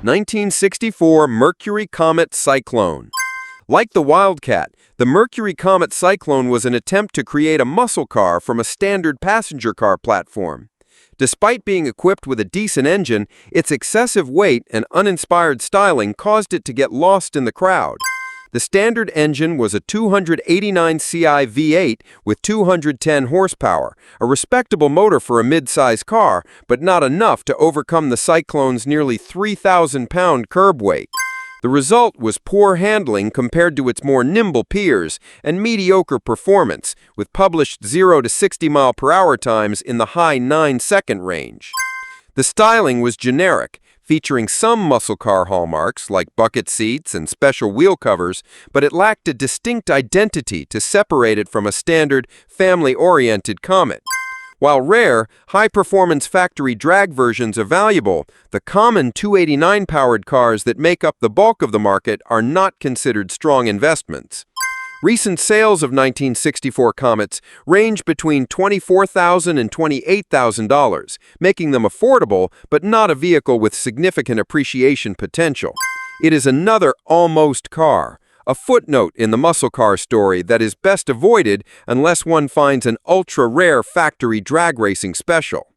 1964 Mercury Comet Cyclone. Like the Wildcat, the Mercury Comet Cyclone was an attempt to create a muscle car from a standard passenger car platform. Despite being equipped with a decent engine, its excessive weight and uninspired styling caused it to get lost in the crowd. The standard engine was a 289 Ci V8 with 210 horsepower, a respectable motor for a mid-size car, but not enough to overcome the Cyclone's nearly 3,000-pound curb weight. The result was poor handling compared to its more nimble peers and mediocre performance, with published 0 to 60 mph times in the high 9-second range. The styling was generic, featuring some muscle car hallmarks like bucket seats and special wheel covers, but it lacked a distinct identity to separate it from a standard, family-oriented Comet. While rare, high-performance factory drag versions are valuable, the common 289-powered cars that make up the bulk of the market are not considered strong investments. Recent sales of 1964 Comets range between $24,000 and $28,000, making them affordable but not a vehicle with significant appreciation potential. It is another almost car, a footnote in the muscle car story that is best avoided unless one finds an ultra-rare factory drag racing special.